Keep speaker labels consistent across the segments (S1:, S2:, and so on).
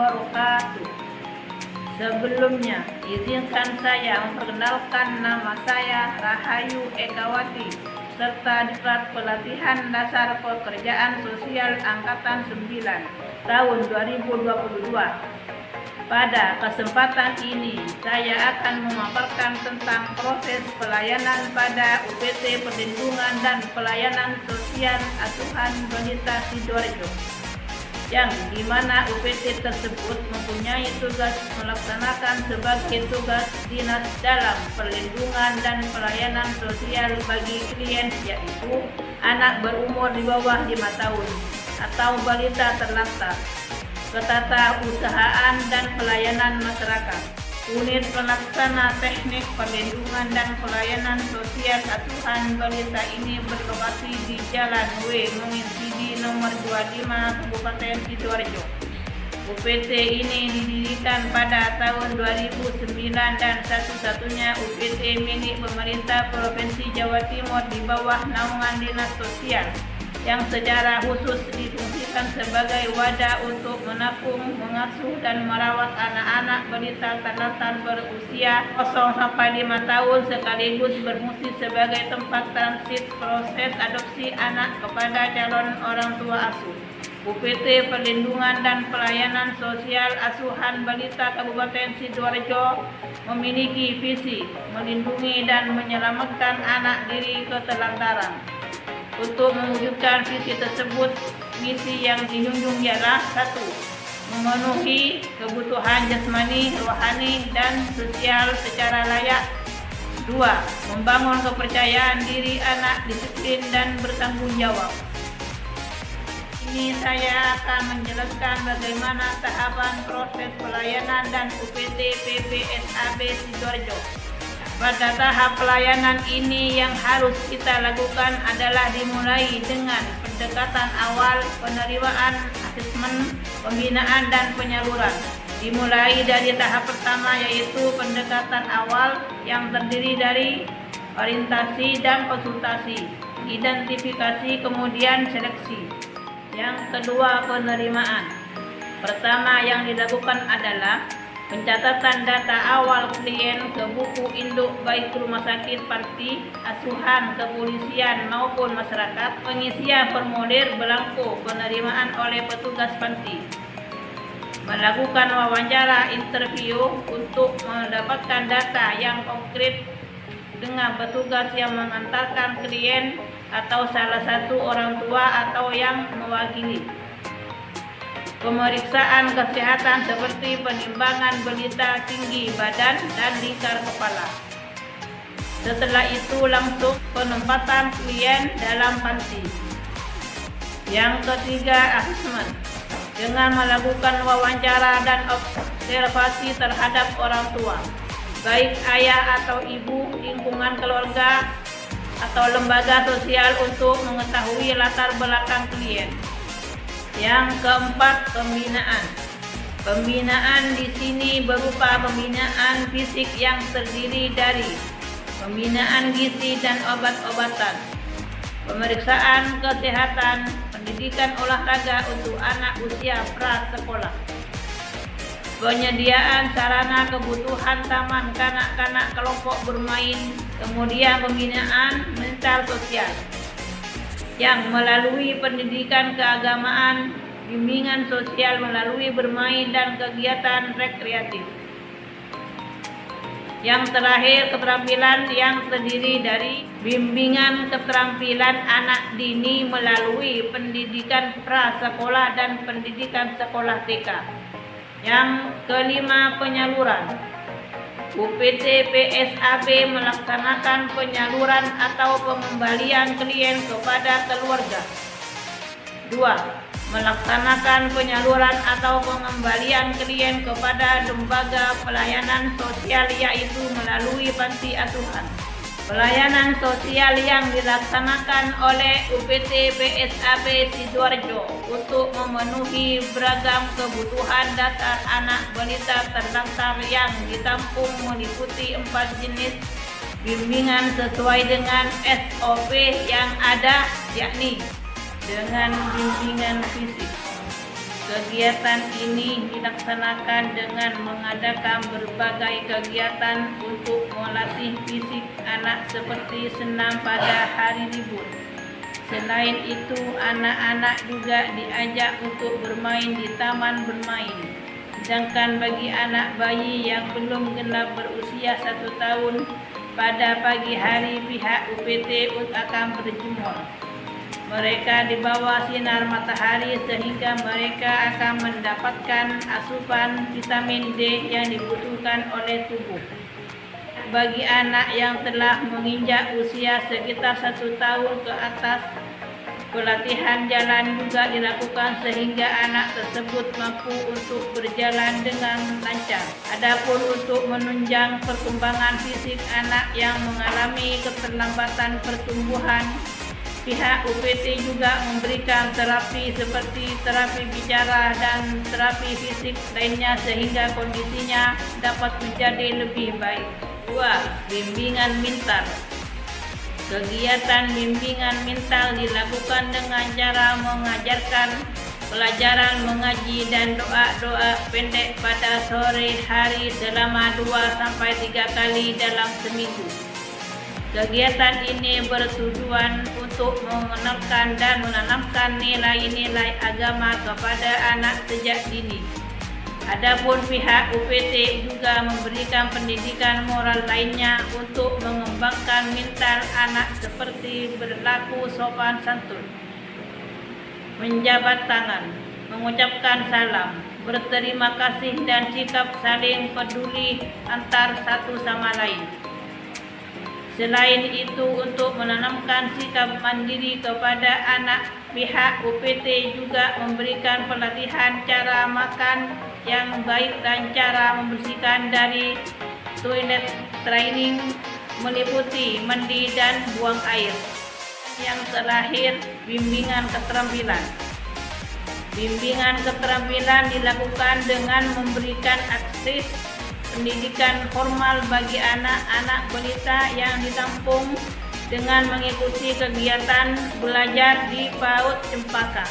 S1: wabarakatuh. Sebelumnya, izinkan saya memperkenalkan nama saya Rahayu Ekawati, serta Diklat Pelatihan Dasar Pekerjaan Sosial Angkatan 9 tahun 2022. Pada kesempatan ini, saya akan memaparkan tentang proses pelayanan pada UPT Perlindungan dan Pelayanan Sosial Asuhan Balita Sidoarjo, yang dimana UPT tersebut mempunyai tugas melaksanakan sebagai tugas dinas dalam perlindungan dan pelayanan sosial bagi klien, yaitu anak berumur di bawah 5 tahun atau balita terlantar, Ketatausahaan dan Pelayanan Masyarakat. Unit Pelaksana Teknik Perlindungan dan Pelayanan Sosial Asuhan Balita ini berlokasi di Jalan W. Menginsidi nomor 25, Kabupaten Sidoarjo. UPT ini didirikan pada tahun 2009 dan satu-satunya UPT milik pemerintah Provinsi Jawa Timur di bawah naungan Dinas Sosial, yang secara khusus difungsikan sebagai wadah untuk menampung, mengasuh, dan merawat anak-anak balita terlantar berusia 0-5 tahun, sekaligus berfungsi sebagai tempat transit proses adopsi anak kepada calon orang tua asuh. UPT Perlindungan dan Pelayanan Sosial Asuhan Balita Kabupaten Sidoarjo memiliki visi melindungi dan menyelamatkan anak dari keterlantaran. Untuk mewujudkan visi tersebut, misi yang dijunjung ialah 1. Memenuhi kebutuhan jasmani, rohani, dan sosial secara layak. 2. Membangun kepercayaan diri anak, disiplin, dan bertanggung jawab. Ini saya akan menjelaskan bagaimana tahapan proses pelayanan dan UPT PPSAB Sidoarjo. Pada tahap pelayanan ini yang harus kita lakukan adalah dimulai dengan pendekatan awal, penerimaan, asesmen, pembinaan, dan penyaluran. Dimulai dari tahap pertama, yaitu pendekatan awal yang terdiri dari orientasi dan konsultasi, identifikasi, kemudian seleksi. Yang kedua, penerimaan. Pertama yang dilakukan adalah pencatatan data awal klien ke buku induk baik rumah sakit, panti asuhan, kepolisian maupun masyarakat, pengisian formulir belangko penerimaan oleh petugas panti, melakukan wawancara interview untuk mendapatkan data yang konkret dengan petugas yang mengantarkan klien atau salah satu orang tua atau yang mewakili. Pemeriksaan kesehatan seperti penimbangan balita, tinggi badan, dan lingkar kepala. Setelah itu langsung penempatan klien dalam panti. Yang ketiga, asesmen. Dengan melakukan wawancara dan observasi terhadap orang tua, baik ayah atau ibu, lingkungan keluarga, atau lembaga sosial untuk mengetahui latar belakang klien. Yang keempat, pembinaan. Pembinaan di sini berupa pembinaan fisik yang terdiri dari pembinaan gizi dan obat-obatan, pemeriksaan kesehatan, pendidikan olahraga untuk anak usia prasekolah, penyediaan sarana kebutuhan taman kanak-kanak kelompok bermain, kemudian pembinaan mental sosial yang melalui pendidikan keagamaan, bimbingan sosial melalui bermain dan kegiatan rekreatif. Yang terakhir, keterampilan yang terdiri dari bimbingan keterampilan anak dini melalui pendidikan prasekolah dan pendidikan sekolah TK. Yang kelima, penyaluran. UPT PSAB melaksanakan penyaluran atau pengembalian klien kepada keluarga. 2. Melaksanakan penyaluran atau pengembalian klien kepada lembaga pelayanan sosial, yaitu melalui panti asuhan. Pelayanan sosial yang dilaksanakan oleh UPT PSAB Sidoarjo untuk memenuhi beragam kebutuhan dasar anak balita terlantar yang ditampung meliputi 4 jenis bimbingan sesuai dengan SOP yang ada, yakni dengan bimbingan fisik, Kegiatan ini dilaksanakan dengan mengadakan berbagai kegiatan untuk melatih fisik anak seperti senam pada hari libur. Selain itu, anak-anak juga diajak untuk bermain di taman bermain. Sedangkan bagi anak bayi yang belum genap berusia 1 tahun, pada pagi hari pihak UPT akan berjemur. Mereka di bawah sinar matahari sehingga mereka akan mendapatkan asupan vitamin D yang dibutuhkan oleh tubuh. Bagi anak yang telah menginjak usia sekitar 1 tahun ke atas, pelatihan jalan juga dilakukan sehingga anak tersebut mampu untuk berjalan dengan lancar. Adapun untuk menunjang perkembangan fisik anak yang mengalami keterlambatan pertumbuhan, pihak UPT juga memberikan terapi seperti terapi bicara dan terapi fisik lainnya sehingga kondisinya dapat menjadi lebih baik. 2. Bimbingan mental. Kegiatan bimbingan mental dilakukan dengan cara mengajarkan pelajaran mengaji dan doa-doa pendek pada sore hari selama 2-3 kali dalam seminggu. Kegiatan ini bertujuan untuk mengenalkan dan menanamkan nilai-nilai agama kepada anak sejak dini. Adapun pihak UPT juga memberikan pendidikan moral lainnya untuk mengembangkan mental anak seperti berlaku sopan santun, menjabat tangan, mengucapkan salam, berterima kasih dan sikap saling peduli antar satu sama lain. Selain itu, untuk menanamkan sikap mandiri kepada anak, pihak UPT juga memberikan pelatihan cara makan yang baik dan cara membersihkan dari toilet training meliputi mandi dan buang air. Yang terakhir, bimbingan keterampilan. Bimbingan keterampilan dilakukan dengan memberikan akses pendidikan formal bagi anak-anak balita yang ditampung dengan mengikuti kegiatan belajar di PAUD Cempaka,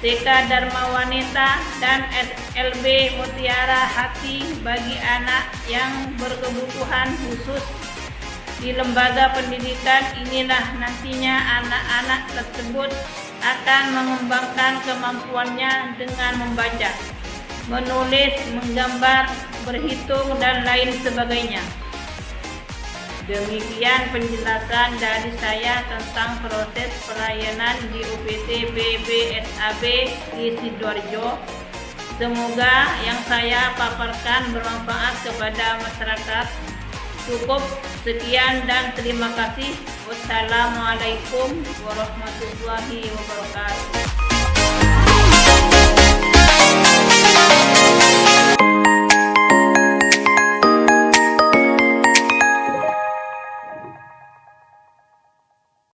S1: TK Dharma Wanita, dan SLB Mutiara Hati bagi anak yang berkebutuhan khusus. Di lembaga pendidikan inilah nantinya anak-anak tersebut akan mengembangkan kemampuannya dengan membaca, menulis, menggambar, berhitung, dan lain sebagainya. Demikian penjelasan dari saya tentang proses pelayanan di UPT BBSAB di Sidoarjo. Semoga yang saya paparkan bermanfaat kepada masyarakat. Cukup sekian dan terima kasih. Wassalamualaikum warahmatullahi wabarakatuh.